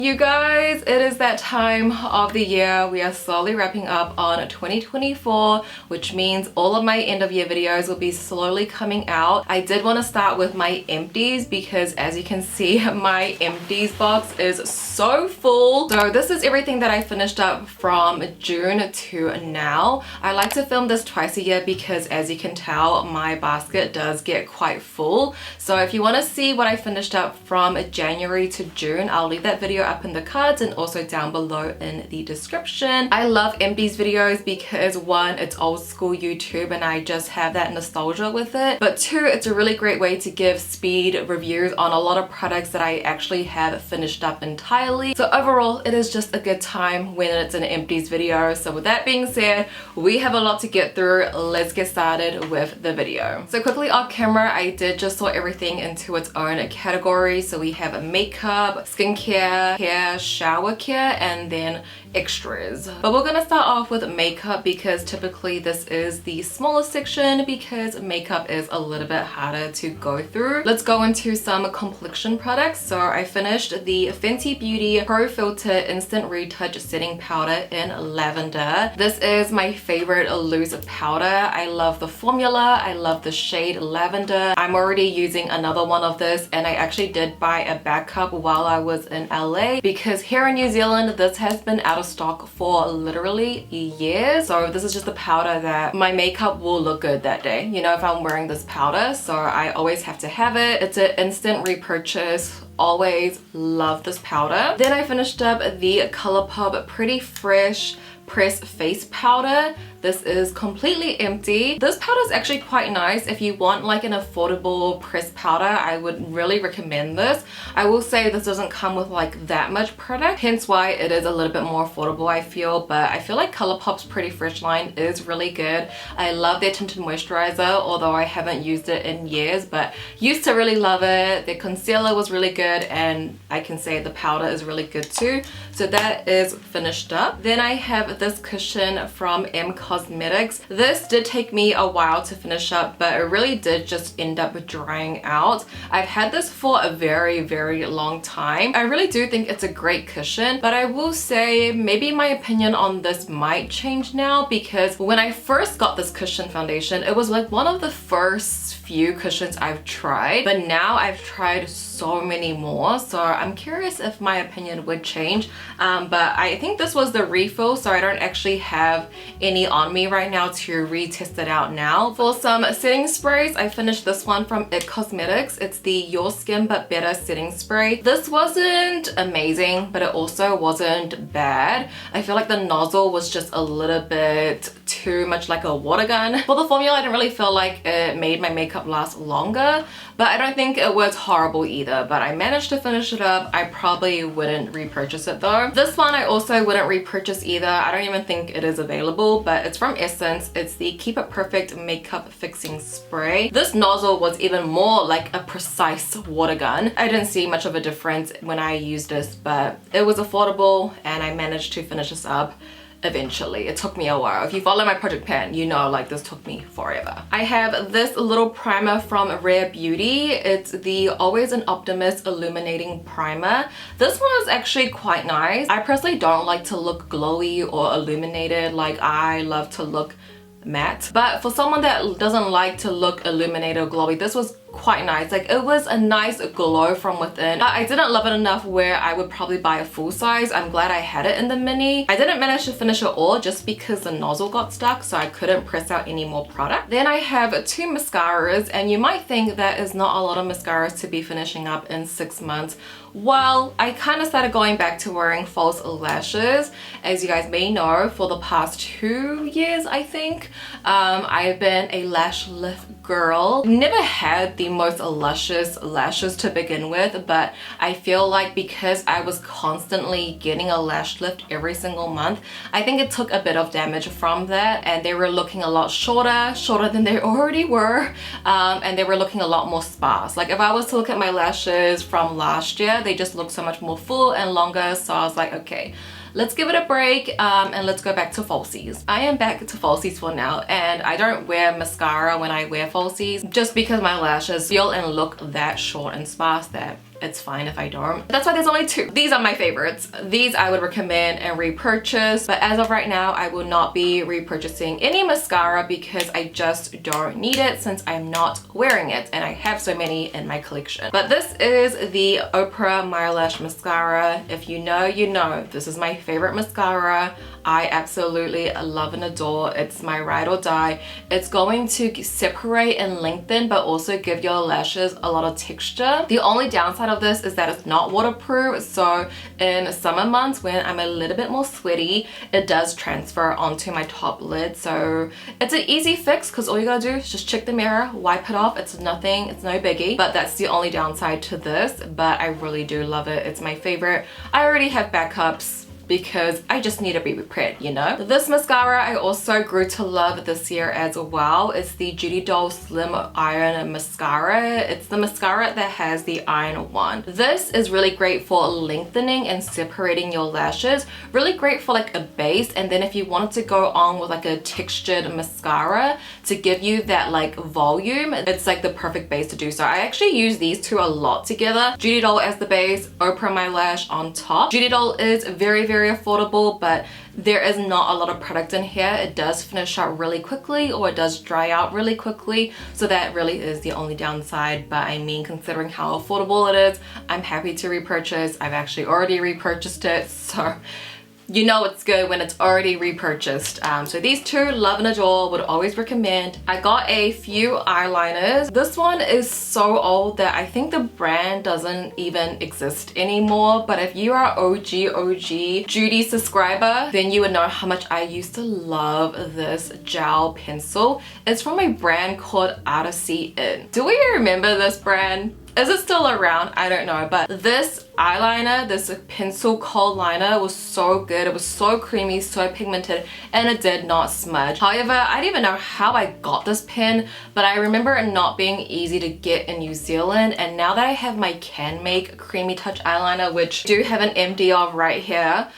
You guys, it is that time of the year. We are slowly wrapping up on 2024, which means all of my end of year videos will be slowly coming out. I did want to start with my empties because as you can see, my empties box is so full. So this is everything that I finished up from June to now. I like to film this twice a year because as you can tell, my basket does get quite full. So if you want to see what I finished up from January to June, I'll leave that video up in the cards and also down below in the description. I love empties videos because one, it's old school YouTube and I just have that nostalgia with it, but two, it's a really great way to give speed reviews on a lot of products that I actually have finished up entirely. So overall, it is just a good time when it's an empties video. So with that being said, we have a lot to get through. Let's get started with the video. So quickly off camera, I did just sort everything into its own category. So we have makeup, skincare, hair, shower care, and then extras. But we're gonna start off with makeup because typically this is the smallest section because makeup is a little bit harder to go through. Let's go into some complexion products. So I finished the Fenty Beauty Pro Filter Instant Retouch Setting Powder in Lavender. This is my favorite loose powder. I love the formula. I love the shade Lavender. I'm already using another one of this and I actually did buy a backup while I was in LA because here in New Zealand this has been out of stock for literally years. So this is just a powder that my makeup will look good that day, you know, if I'm wearing this powder. So I always have to have it. It's an instant repurchase. Always love this powder. Then I finished up the COLOURPOP Pretty Fresh Press Face Powder. This is completely empty. This powder is actually quite nice. If you want like an affordable pressed powder, I would really recommend this. I will say this doesn't come with like that much product, hence why it is a little bit more affordable, I feel. But I feel like COLOURPOP's Pretty Fresh line is really good. I love their tinted moisturizer, although I haven't used it in years, but used to really love it. Their concealer was really good and I can say the powder is really good too. So that is finished up. Then I have this cushion from Cosmetics. This did take me a while to finish up, but it really did just end up drying out. I've had this for a very long time. I really do think it's a great cushion, but I will say maybe my opinion on this might change now because when I first got this cushion foundation, it was like one of the first few cushions I've tried, but now I've tried so many more, so I'm curious if my opinion would change. But I think this was the refill, so I don't actually have any on me right now to retest it out now. For some setting sprays, I finished this one from Cosmetics. It's the Your Skin But Better setting spray. This wasn't amazing, but it also wasn't bad. I feel like the nozzle was just a little bit too much like a water gun. For the formula, I didn't really feel like it made my makeup last longer, but I don't think it was horrible either. But I managed to finish it up. I probably wouldn't repurchase it though. This one I also wouldn't repurchase either. I don't even think it is available, but it's from Essence. It's the Keep It Perfect Makeup Fixing Spray. This nozzle was even more like a precise water gun. I didn't see much of a difference when I used this, but it was affordable and I managed to finish this up eventually. It took me a while. If you follow my project plan, you know like this took me forever. I have this little primer from Rare Beauty. It's the Always an Optimist Illuminating Primer. This one is actually quite nice. I personally don't like to look glowy or illuminated. Like I love to look matte, but for someone that doesn't like to look illuminated or glowy, this was quite nice. Like it was a nice glow from within. I didn't love it enough where I would probably buy a full size. I'm glad I had it in the mini. I didn't manage to finish it all just because the nozzle got stuck, so I couldn't press out any more product. Then I have two mascaras, and you might think that is not a lot of mascaras to be finishing up in 6 months. Well, I kind of started going back to wearing false lashes. As you guys may know, for the past 2 years, I think, I've been a lash lift girl. Never had the most luscious lashes to begin with, but I feel like because I was constantly getting a lash lift every single month, I think it took a bit of damage from that, and they were looking a lot shorter than they already were, and they were looking a lot more sparse. Like if I was to look at my lashes from last year, they just look so much more full and longer, so I was like, okay, let's give it a break and let's go back to falsies. I am back to falsies for now, and I don't wear mascara when I wear falsies just because my lashes feel and look that short and sparse that it's fine if I don't. That's why there's only two. These are my favorites. These I would recommend and repurchase, but as of right now, I will not be repurchasing any mascara because I just don't need it since I'm not wearing it and I have so many in my collection. But this is the Oprah My Lash Mascara. If you know, you know. This is my favorite mascara. I absolutely love and adore. It's my ride or die. It's going to separate and lengthen but also give your lashes a lot of texture. The only downside of this is that it's not waterproof, so in summer months when I'm a little bit more sweaty, it does transfer onto my top lid. So it's an easy fix because all you gotta do is just check the mirror, wipe it off. It's nothing, it's no biggie, but that's the only downside to this. But I really do love it. It's my favorite. I already have backups because I just need to be prepared, you know? This mascara I also grew to love this year as well. It's the Judy Doll Slim Iron Mascara. It's the mascara that has the iron wand. This is really great for lengthening and separating your lashes. Really great for like a base, and then if you wanted to go on with like a textured mascara to give you that like volume, it's like the perfect base to do so. I actually use these two a lot together. Judy Doll as the base, Oprah My Lash on top. Judy Doll is very affordable, but there is not a lot of product in here. It does finish out really quickly, or it does dry out really quickly, so that really is the only downside. But I mean, considering how affordable it is, I'm happy to repurchase. I've actually already repurchased it, so you know it's good when it's already repurchased. So these two, love and adore, would always recommend. I got a few eyeliners. This one is so old that I think the brand doesn't even exist anymore, but if you are OG Judy subscriber, then you would know how much I used to love this gel pencil. It's from a brand called Odyssey In. Do we remember this brand? Is it still around? I don't know, but this eyeliner, this pencil kohl liner was so good. It was so creamy, so pigmented, and it did not smudge. However, I don't even know how I got this pen, but I remember it not being easy to get in New Zealand, and now that I have my Can Make Creamy Touch eyeliner, which I do have an empty of right here,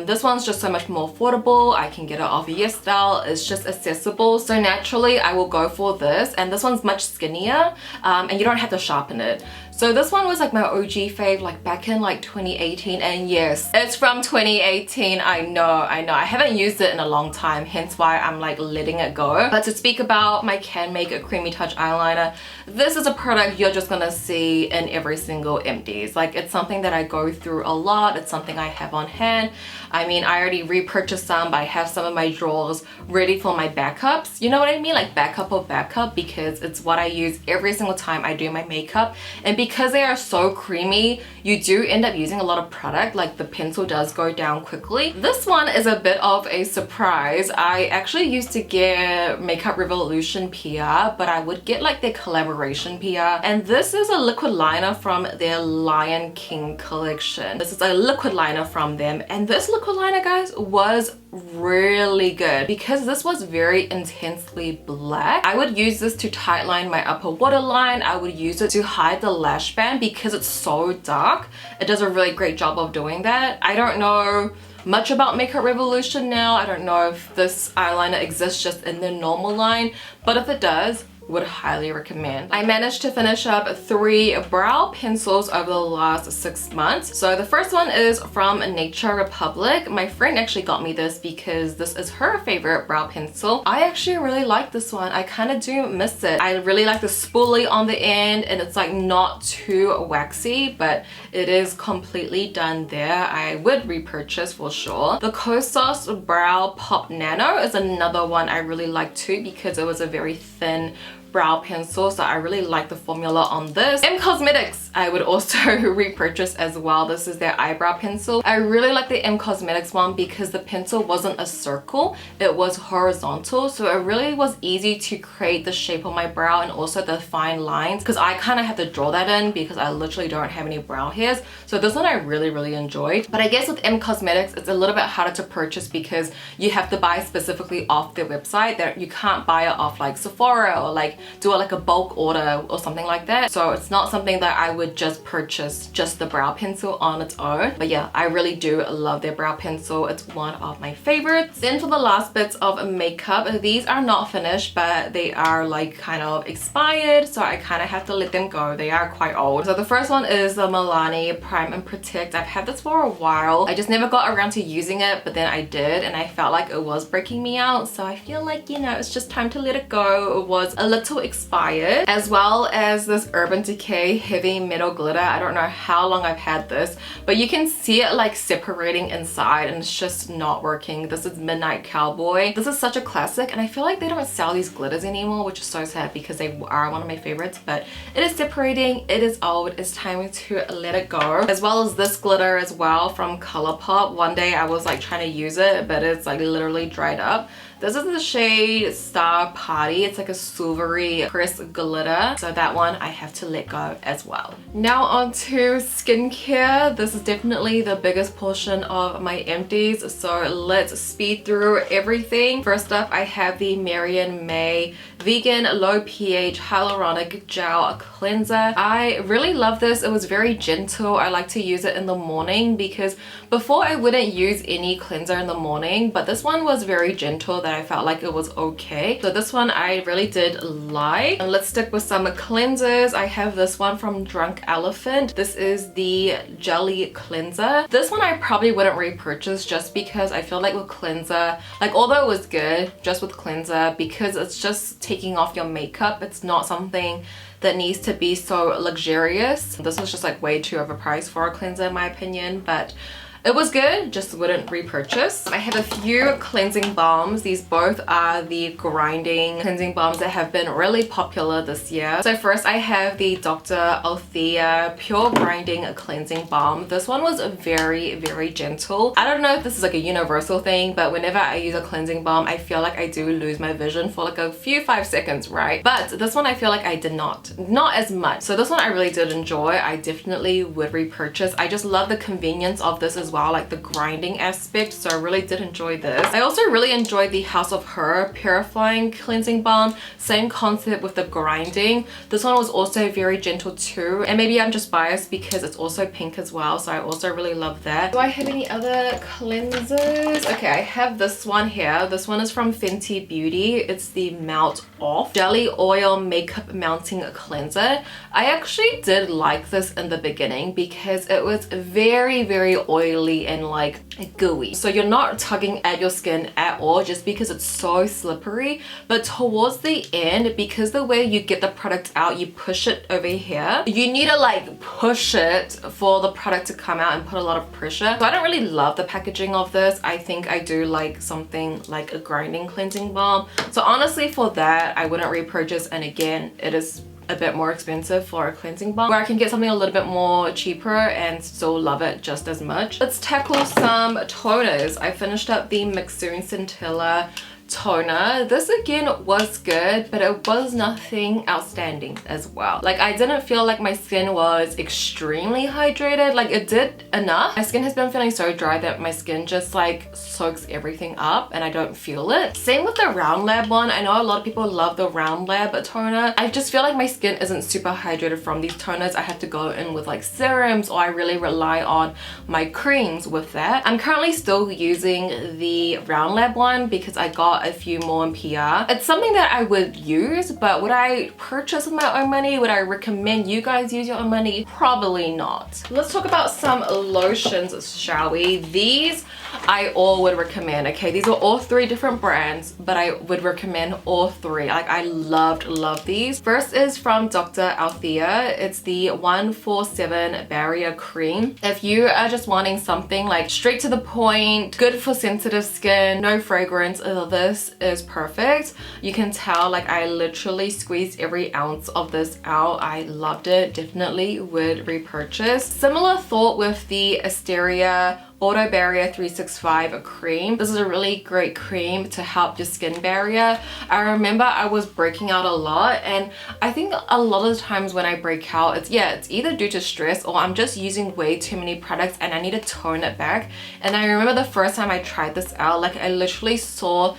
this one's just so much more affordable. I can get it off YESSTYLE. It's just accessible, so naturally I will go for this, and this one's much skinnier, and you don't have to sharpen it. So this one was like my OG fave, like back in like 2018, and yes, it's from 2018. I know. I haven't used it in a long time, hence why I'm like letting it go. But to speak about my Can Make a Creamy Touch eyeliner, this is a product you're just gonna see in every single Empties. Like, it's something that I go through a lot. It's something I have on hand. I mean, I already repurchased some, but I have some of my drawers ready for my backups. You know what I mean? Like backup of backup, because it's what I use every single time I do my makeup. And because they are so creamy, you do end up using a lot of product. Like, the pencil does go down quickly. This one is a bit of a surprise. I actually used to get Makeup Revolution PR, but I would get like their collaboration PR. And this is a liquid liner from their Lion King collection. This is a liquid liner from them, and this liquid liner, guys, was really good because this was very intensely black. I would use this to tightline my upper waterline. I would use it to hide the lash band because it's so dark. It does a really great job of doing that. I don't know much about Makeup Revolution now. I don't know if this eyeliner exists just in their normal line, but if it does, would highly recommend. I managed to finish up 3 brow pencils over the last 6 months. So the first one is from Nature Republic. My friend actually got me this because this is her favorite brow pencil. I actually really like this one. I kind of do miss it. I really like the spoolie on the end, and it's like not too waxy, but it is completely done there. I would repurchase for sure. The Kosas Brow Pop Nano is another one I really like too because it was a very thin brow pencil, so I really like the formula on this. Cosmetics I would also repurchase as well. This is their eyebrow pencil. I really like the Cosmetics one because the pencil wasn't a circle, it was horizontal, so it really was easy to create the shape of my brow and also the fine lines, because I kind of have to draw that in because I literally don't have any brow hairs. So this one I really enjoyed. But I guess with Cosmetics it's a little bit harder to purchase because you have to buy specifically off their website. That you can't buy it off like Sephora or like do it like a bulk order or something like that. So it's not something that I would would just purchase just the brow pencil on its own. But yeah, I really do love their brow pencil. It's one of my favorites. Then for the last bits of makeup, these are not finished, but they are like kind of expired, so I kind of have to let them go. They are quite old. So the first one is the Milani Prime and Protect. I've had this for a while. I just never got around to using it, but then I did, and I felt like it was breaking me out. So I feel like, you know, it's just time to let it go. It was a little expired. As well as this Urban Decay Heavy Metal Glitter. I don't know how long I've had this, but you can see it like separating inside, and it's just not working. This is Midnight Cowboy. This is such a classic, and I feel like they don't sell these glitters anymore, which is so sad because they are one of my favorites, but it is separating. It is old. It's time to let it go. As well as this glitter as well from ColourPop. One day I was like trying to use it, but it's like literally dried up. This is the shade Star Party. It's like a silvery crisp glitter. So that one I have to let go as well. Now on to skincare. This is definitely the biggest portion of my empties. So let's speed through everything. First up, I have the Marian May Vegan Low pH Hyaluronic Gel Cleanser. I really love this. It was very gentle. I like to use it in the morning because before I wouldn't use any cleanser in the morning, but this one was very gentle that I felt like it was okay. So this one I really did like. And let's stick with some cleansers. I have this one from Drunk Elephant. This is the Jelly Cleanser. This one I probably wouldn't repurchase just because I feel like with cleanser, like although it was good just with cleanser, because it's just taking off your makeup, it's not something that needs to be so luxurious. This was just like way too overpriced for a cleanser in my opinion, but it was good, just wouldn't repurchase. I have a few cleansing balms. These both are the grinding cleansing balms that have been really popular this year. So first I have the Dr. Althea Pure Grinding Cleansing Balm. This one was very, very gentle. I don't know if this is like a universal thing, but whenever I use a cleansing balm, I feel like I do lose my vision for like a few 5 seconds, right? But this one I feel like I did not as much. So this one I really did enjoy. I definitely would repurchase. I just love the convenience of this as well, like the grinding aspect, so I really did enjoy this. I also really enjoyed the House of Her Purifying Cleansing Balm. Same concept with the grinding. This one was also very gentle too, and maybe I'm just biased because it's also pink as well, so I also really love that. Do I have any other cleansers? Okay, I have this one here. This one is from Fenty Beauty. It's the Melt Off Jelly Oil Makeup Mounting Cleanser. I actually did like this in the beginning because it was very, very oily and like gooey, so you're not tugging at your skin at all just because it's so slippery. But towards the end, because the way you get the product out, you push it over here, you need to like push it for the product to come out and put a lot of pressure. So I don't really love the packaging of this. I think I do like something like a grinding cleansing balm. So honestly for that I wouldn't repurchase, and again it is a bit more expensive for a cleansing balm, where I can get something a little bit more cheaper and still love it just as much. Let's tackle some toners. I finished up the Mixoon Scintilla toner. This again was good, but it was nothing outstanding as well. Like I didn't feel like my skin was extremely hydrated. Like it did enough. My skin has been feeling so dry that my skin just like soaks everything up and I don't feel it. Same with the Round Lab one. I know a lot of people love the Round Lab toner. I just feel like my skin isn't super hydrated from these toners. I have to go in with like serums, or I really rely on my creams with that. I'm currently still using the Round Lab one because I got a few more in PR. It's something that I would use, but would I purchase with my own money? Would I recommend you guys use your own money? Probably not. Let's talk about some lotions, shall we? These I all would recommend. Okay, these are all 3 different brands, but I would recommend all 3. Like I love these. First is from Dr. Althea. It's the 147 Barrier Cream. If you are just wanting something like straight to the point, good for sensitive skin, no fragrance, this is perfect. You can tell like I literally squeezed every ounce of this out. I loved it. Definitely would repurchase. Similar thought with the Asteria Auto Barrier 365 cream. This is a really great cream to help your skin barrier. I remember I was breaking out a lot, and I think a lot of the times when I break out, it's either due to stress or I'm just using way too many products and I need to tone it back. And I remember the first time I tried this out, like I literally saw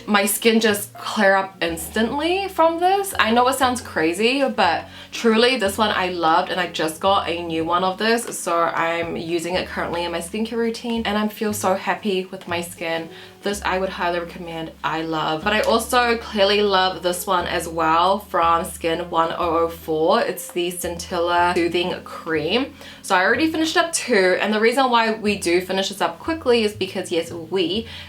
my skin just clear up instantly from this. I know it sounds crazy, but truly this one I loved, and I just got a new one of this, so I'm using it currently in my skincare routine and I feel so happy with my skin. This I would highly recommend. I love. But I also clearly love this one as well from Skin 1004. It's the Scintilla Soothing Cream. So I already finished up 2, and the reason why we do finish this up quickly is because yes,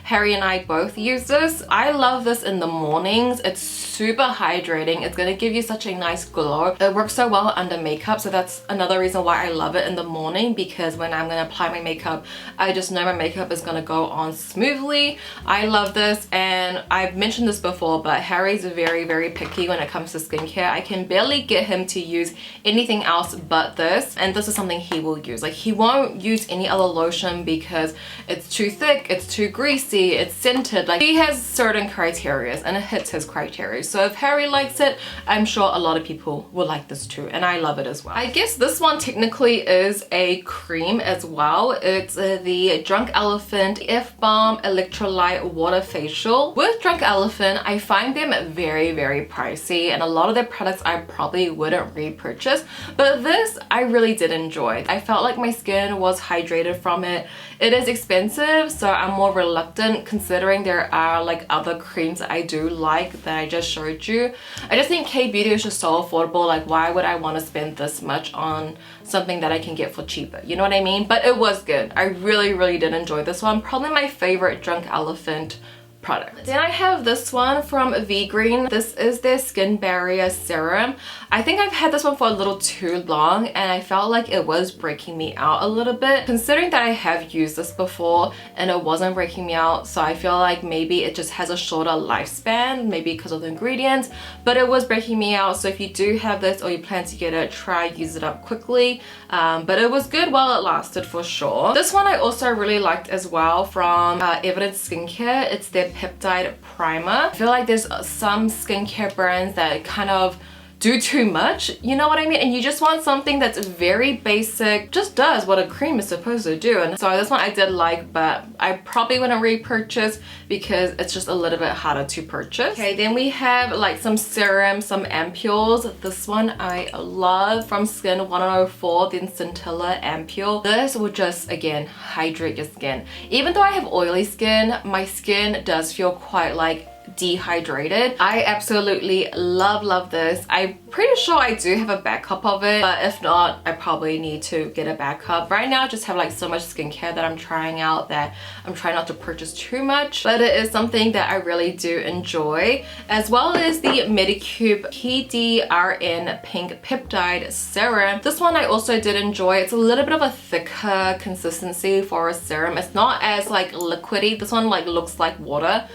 Harry and I both use this. I love this in the mornings. It's super hydrating. It's gonna give you such a nice glow. It works so well under makeup, so that's another reason why I love it in the morning, because when I'm gonna apply my makeup, I just know my makeup is gonna go on smoothly. I love this, and I've mentioned this before, but Harry's very picky when it comes to skincare. I can barely get him to use anything else but this, and this is something he will use. Like, he won't use any other lotion because it's too thick, it's too greasy, it's scented. Like, he has certain criteria and it hits his criteria. So if Harry likes it, I'm sure a lot of people will like this too, and I love it as well. I guess this one technically is a cream as well. It's the Drunk Elephant F Balm Electrolyte Water Facial. With Drunk Elephant, I find them very pricey, and a lot of their products I probably wouldn't repurchase, but this I really did enjoy. I felt like my skin was hydrated from it. It is expensive, so I'm more reluctant considering there are like other creams that I do like that I just showed you. I just think K-beauty is just so affordable. Like, why would I want to spend this much on something that I can get for cheaper? You know what I mean? But it was good. I really did enjoy this one. Probably my favorite Drunk Elephant product. Then I have this one from V-Green. This is their Skin Barrier Serum. I think I've had this one for a little too long, and I felt like it was breaking me out a little bit, considering that I have used this before and it wasn't breaking me out. So I feel like maybe it just has a shorter lifespan, maybe because of the ingredients, but it was breaking me out. So if you do have this or you plan to get it, try use it up quickly. But it was good while it lasted for sure. This one I also really liked as well from Evidence Skincare. It's their Peptide Primer. I feel like there's some skincare brands that kind of do too much, you know what I mean? And you just want something that's very basic, just does what a cream is supposed to do. And so this one I did like, but I probably wouldn't repurchase because it's just a little bit harder to purchase. Okay, then we have like some serums, some ampules. This one I love from Skin 104, the Scintilla Ampule. This will just, again, hydrate your skin. Even though I have oily skin, my skin does feel quite like dehydrated. I absolutely love this. I'm pretty sure I do have a backup of it, but if not, I probably need to get a backup. Right now I just have like so much skincare that I'm trying out that I'm trying not to purchase too much, but it is something that I really do enjoy, as well as the Medicube PDRN Pink Peptide Serum. This one I also did enjoy. It's a little bit of a thicker consistency for a serum. It's not as like liquidy. This one like looks like water.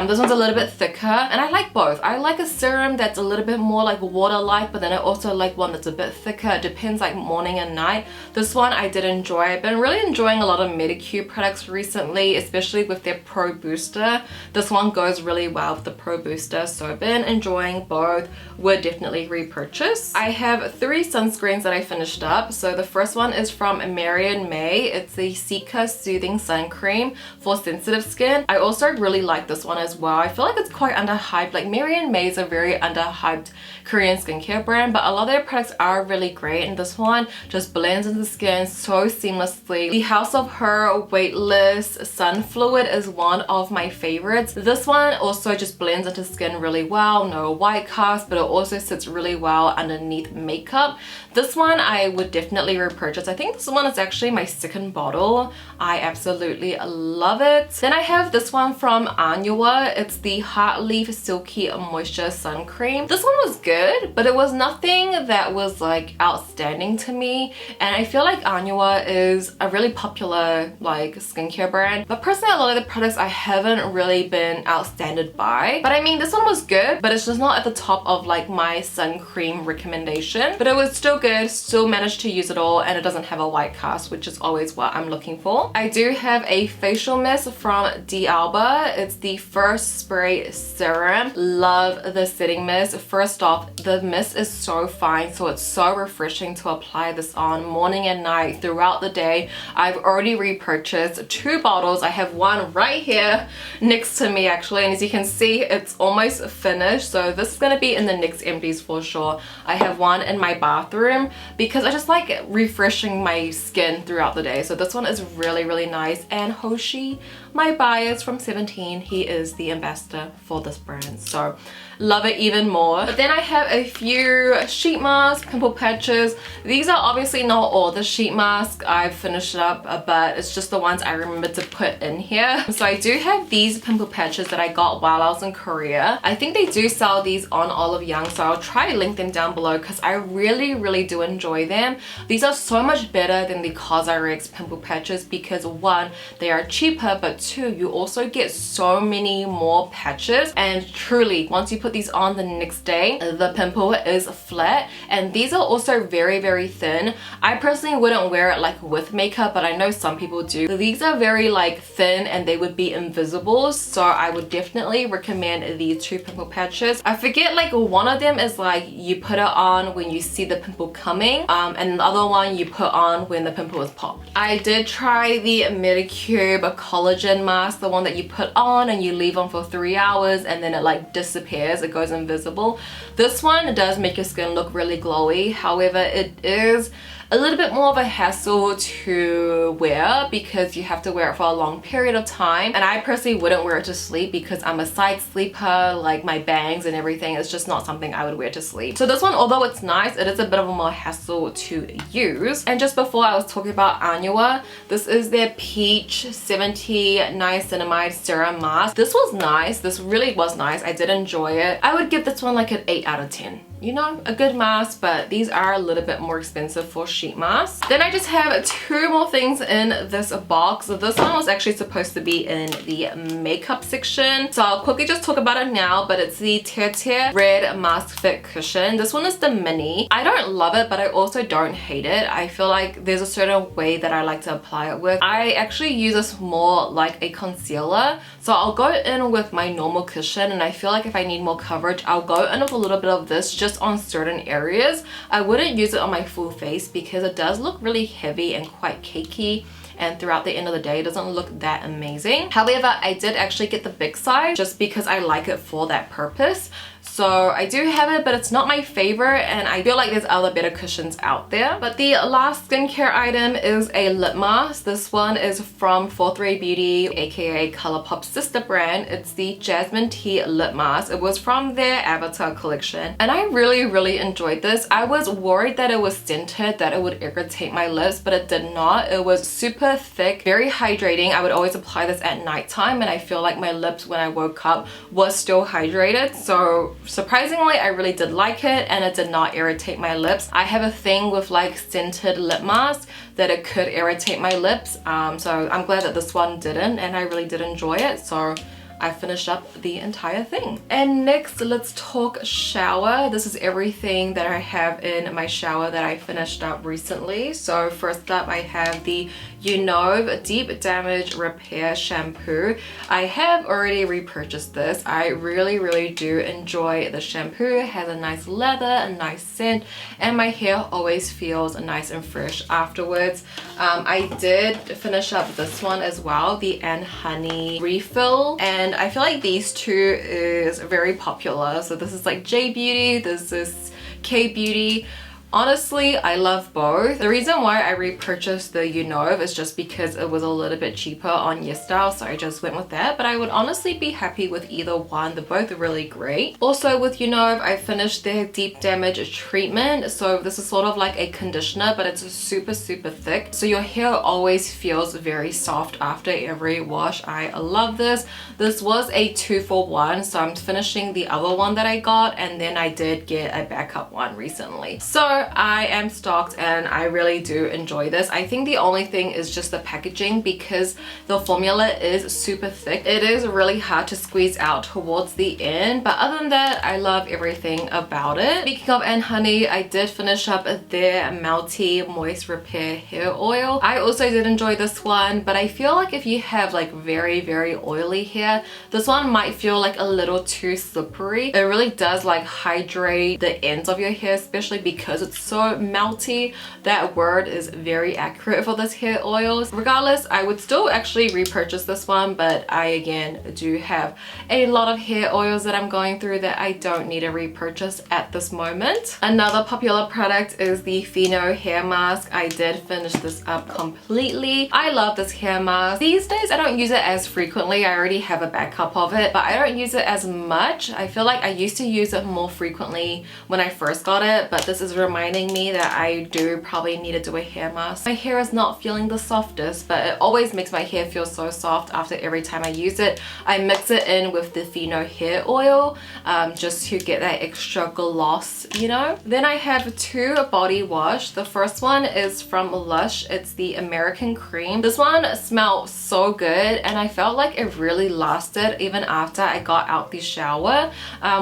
This one's a little bit thicker, and I like both. I like a serum that's a little bit more like water-like, but then I also like one that's a bit thicker. It depends, like morning and night. This one I did enjoy. I've been really enjoying a lot of Medicube products recently, especially with their Pro Booster. This one goes really well with the Pro Booster, so I've been enjoying both. Would definitely repurchase. I have 3 sunscreens that I finished up. So the first one is from Marian May. It's the Cica Soothing Sun Cream for sensitive skin. I also really like this one as well. I feel like it's quite underhyped. Like, Marian May is a very underhyped Korean skincare brand, but a lot of their products are really great, and this one just blends into the skin so seamlessly. The House of Her Weightless Sun Fluid is one of my favorites. This one also just blends into skin really well. No white cast, but it also sits really well underneath makeup. This one I would definitely repurchase. I think this one is actually my 2nd bottle. I absolutely love it. Then I have this one from Anua. It's the Heart Leaf Silky Moisture Sun Cream. This one was good, but it was nothing that was like outstanding to me. And I feel like Anua is a really popular like skincare brand, but personally a lot of the products I haven't really been outstanded by. But I mean, this one was good, but it's just not at the top of like my sun cream recommendation. But it was still good, still managed to use it all, and it doesn't have a white cast, which is always what I'm looking for. I do have a facial mist from D'Alba. It's the First Spirit Spray Serum. Love the setting mist. First off, the mist is so fine, so it's so refreshing to apply this on morning and night throughout the day. I've already repurchased 2 bottles. I have one right here next to me actually, and as you can see, it's almost finished, so this is going to be in the next empties for sure. I have one in my bathroom because I just like refreshing my skin throughout the day, so this one is really nice. And Hoshi, my bias from 17, he is the ambassador for this brand, so love it even more. But then I have a few sheet masks, pimple patches. These are obviously not all the sheet masks. I've finished it up, but it's just the ones I remember to put in here. So I do have these pimple patches that I got while I was in Korea. I think they do sell these on Olive Young, so I'll try to link them down below because I really do enjoy them. These are so much better than the COSRX pimple patches because 1, they are cheaper, but 2, you also get so many more patches, and truly once you put these on the next day, the pimple is flat. And these are also very thin. I personally wouldn't wear it like with makeup, but I know some people do. These are very like thin and they would be invisible, so I would definitely recommend these 2 pimple patches. I forget, like one of them is like you put it on when you see the pimple coming, and the other one you put on when the pimple is popped. I did try the Medicube collagen mask, the one that you put on and you leave on for 3 hours and then it like disappears, it goes invisible. This one does make your skin look really glowy, however it is a little bit more of a hassle to wear because you have to wear it for a long period of time, and I personally wouldn't wear it to sleep because I'm a side sleeper. Like my bangs and everything is just not something I would wear to sleep. So this one, although it's nice, it is a bit of a more hassle to use. And just before I was talking about Annua, this is their Peach 70 Niacinamide Serum Mask. This was nice. This really was nice. I did enjoy it. I would give this one like an 8 out of 10. You know, a good mask, but these are a little bit more expensive for sheet masks. Then I just have 2 more things in this box. So this one was actually supposed to be in the makeup section, so I'll quickly just talk about it now, but it's the Terre Red Mask Fit Cushion. This one is the mini. I don't love it, but I also don't hate it. I feel like there's a certain way that I like to apply it with. I actually use this more like a concealer, so I'll go in with my normal cushion, and I feel like if I need more coverage, I'll go in with a little bit of this just on certain areas. I wouldn't use it on my full face because it does look really heavy and quite cakey, and throughout the end of the day it doesn't look that amazing. However, I did actually get the big size just because I like it for that purpose. So I do have it, but it's not my favorite, and I feel like there's other better cushions out there. But the last skincare item is a lip mask. This one is from 43 Beauty, aka ColourPop sister brand. It's the Jasmine Tea Lip Mask. It was from their Avatar collection, and I really enjoyed this. I was worried that it was scented, that it would irritate my lips, but it did not. It was super thick, very hydrating. I would always apply this at nighttime, and I feel like my lips when I woke up was still hydrated. So surprisingly, I really did like it, and it did not irritate my lips. I have a thing with like scented lip masks that it could irritate my lips, so I'm glad that this one didn't, and I really did enjoy it. So I finished up the entire thing. And next, let's talk shower. This is everything that I have in my shower that I finished up recently. So first up, I have the JUUUUUDY Deep Damage Repair Shampoo. I have already repurchased this. I really do enjoy the shampoo. It has a nice leather, a nice scent, and my hair always feels nice and fresh afterwards. I did finish up this one as well, the Honey Refill, and I feel like these 2 is very popular. So this is like J Beauty, this is K Beauty. Honestly, I love both. The reason why I repurchased the JUUUUUDY is just because it was a little bit cheaper on YESSTYLE, so I just went with that. But I would honestly be happy with either one. They're both really great. Also with JUUUUUDY, I finished their Deep Damage Treatment. So this is sort of like a conditioner, but it's super thick. So your hair always feels very soft after every wash. I love this. This was a 2-for-1, so I'm finishing the other one that I got, and then I did get a backup one recently. So I am stocked and I really do enjoy this. I think the only thing is just the packaging, because the formula is super thick. It is really hard to squeeze out towards the end, but other than that, I love everything about it. Speaking of and honey, I did finish up their Melty Moist Repair Hair Oil. I also did enjoy this one, but I feel like if you have like very oily hair, this one might feel like a little too slippery. It really does like hydrate the ends of your hair, especially because it's so melty. That word is very accurate for this hair oil. Regardless, I would still actually repurchase this one, but I again do have a lot of hair oils that I'm going through that I don't need a repurchase at this moment. Another popular product is the Pheno hair mask. I did finish this up completely. I love this hair mask. These days I don't use it as frequently. I already have a backup of it, but I don't use it as much. I feel like I used to use it more frequently when I first got it, but this is reminding me that I do probably need to do a hair mask. My hair is not feeling the softest, but it always makes my hair feel so soft after every time I use it. I mix it in with the Pheno hair oil just to get that extra gloss, you know. Then I have two body wash. The first one is from Lush. It's the American Cream. This one smelled so good and I felt like it really lasted even after I got out the shower,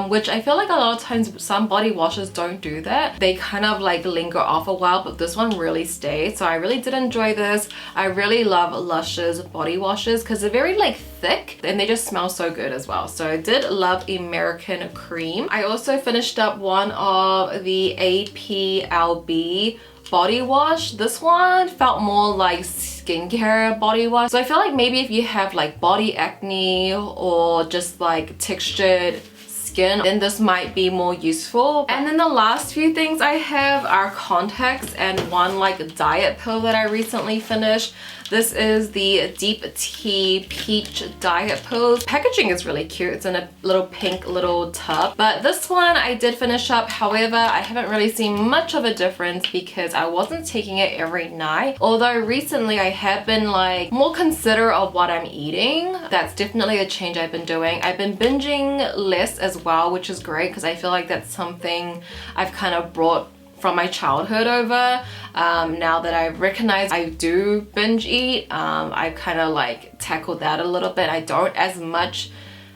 which I feel like a lot of times some body washes don't do that. They kind of like linger off a while, but this one really stayed. So I really did enjoy this. I really love Lush's body washes because they're very like thick and they just smell so good as well. So I did love American Cream. I also finished up one of the APLB body wash. This one felt more like skincare body wash. So I feel like maybe if you have like body acne or just like textured skin, then this might be more useful. And then the last few things I have are contacts and one like diet pill that I recently finished. This is the Deep Tea Peach Diet Pill. Packaging is really cute. It's in a little pink little tub. But this one I did finish up. However, I haven't really seen much of a difference because I wasn't taking it every night. Although recently I have been like more considerate of what I'm eating. That's definitely a change I've been doing. I've been binging less as well, which is great because I feel like that's something I've kind of brought from my childhood over. Now that I've recognized I do binge eat, I've kind of like tackled that a little bit. I don't as much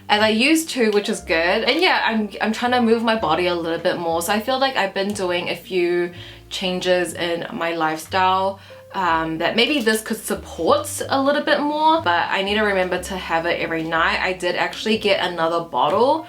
as I used to, which is good. And yeah, I'm trying to move my body a little bit more. So I feel like I've been doing a few changes in my lifestyle that maybe this could support a little bit more, but I need to remember to have it every night. I did actually get another bottle.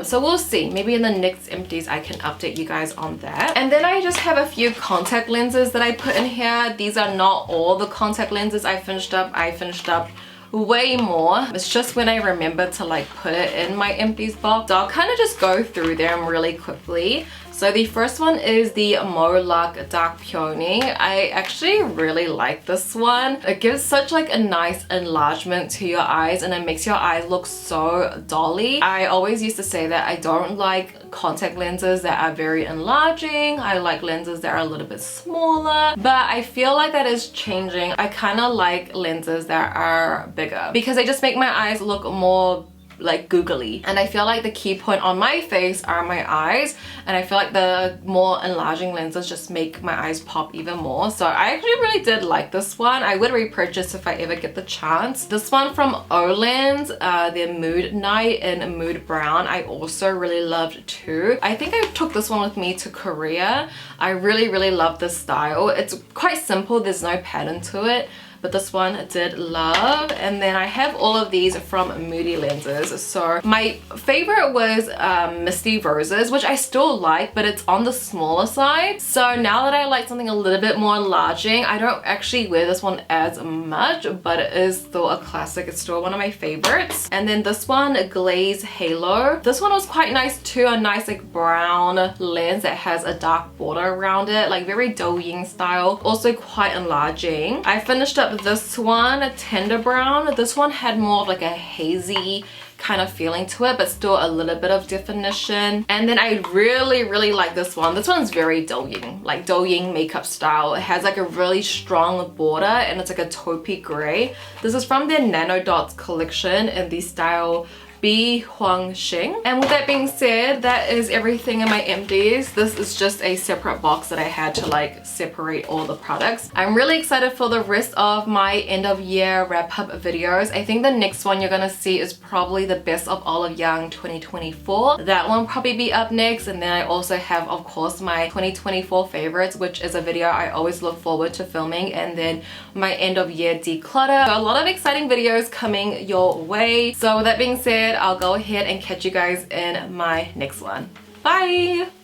So we'll see. Maybe in the next empties I can update you guys on that. And then I just have a few contact lenses that I put in here. These are not all the contact lenses I finished up. I finished up way more. It's just when I remember to like put it in my empties box. So I'll kind of just go through them really quickly. So the first one is the Molac Dark Peony. I actually really like this one. It gives such like a nice enlargement to your eyes and it makes your eyes look so dolly. I always used to say that I don't like contact lenses that are very enlarging. I like lenses that are a little bit smaller, but I feel like that is changing. I kind of like lenses that are bigger because they just make my eyes look more like googly, and I feel like the key point on my face are my eyes, and I feel like the more enlarging lenses just make my eyes pop even more. So I actually really did like this one. I would repurchase if I ever get the chance. This one from ODEN'S, their Mood Night in Mood Brown, I also really loved too. I think I took this one with me to Korea. I really love this style. It's quite simple, there's no pattern to it, but this one I did love. And then I have all of these from Moody Lenses. So my favorite was Misty Roses, which I still like, but it's on the smaller side. So now that I like something a little bit more enlarging, I don't actually wear this one as much, but it is still a classic. It's still one of my favorites. And then this one, Glaze Halo. This one was quite nice too, a nice like brown lens that has a dark border around it, like very Douyin style, also quite enlarging. I finished up this one, a Tender Brown. This one had more of like a hazy kind of feeling to it, but still a little bit of definition. And then I really like this one. This one's very Douyin, like Douyin makeup style. It has like a really strong border and it's like a taupey gray. This is from their Nano Dots collection in the style B Huang Xing. And with that being said, that is everything in my empties. This is just a separate box that I had to like separate all the products. I'm really excited for the rest of my end of year wrap up videos. I think the next one you're gonna see is probably the best of all of Young 2024. That one will probably be up next, and then I also have of course my 2024 favorites, which is a video I always look forward to filming, and then my end of year declutter. So a lot of exciting videos coming your way. So with that being said, I'll go ahead and catch you guys in my next one. Bye!